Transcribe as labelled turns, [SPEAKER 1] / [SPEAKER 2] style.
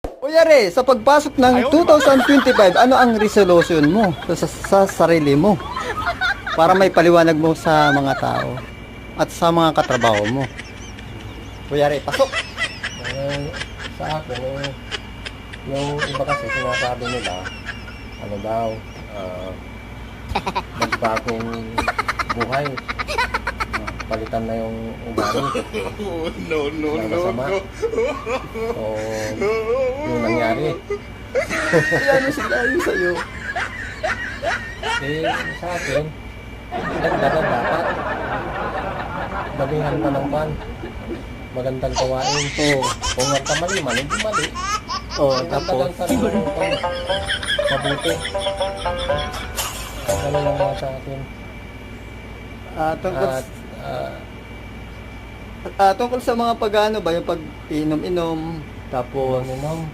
[SPEAKER 1] Kunyari, sa pagpasok ng 2025, ano ang resolution mo sa sarili mo? Para may paliwanag mo sa mga tao at sa mga katrabaho mo. Kunyari, pasok!
[SPEAKER 2] Sa akin, yung iba kasi sinasabi nila, ano daw, magbagong buhay. Palitan na yung ugali. No. Masama. So, yung nangyari.
[SPEAKER 1] Ano sinabi sa'yo?
[SPEAKER 2] Sa akin, dagdagan dapat. Damihan pa ng pan. Magandang gawain. Kung nagkamali man, hindi mali.
[SPEAKER 1] Tapos,
[SPEAKER 2] Dagdagan pa rin ng pan. Mabuti. Ano lang mga sa akin.
[SPEAKER 1] tungkol,
[SPEAKER 2] At
[SPEAKER 1] tungkol sa mga pag-ano ba, yung pag inom-inom, tapos,
[SPEAKER 2] Uminom.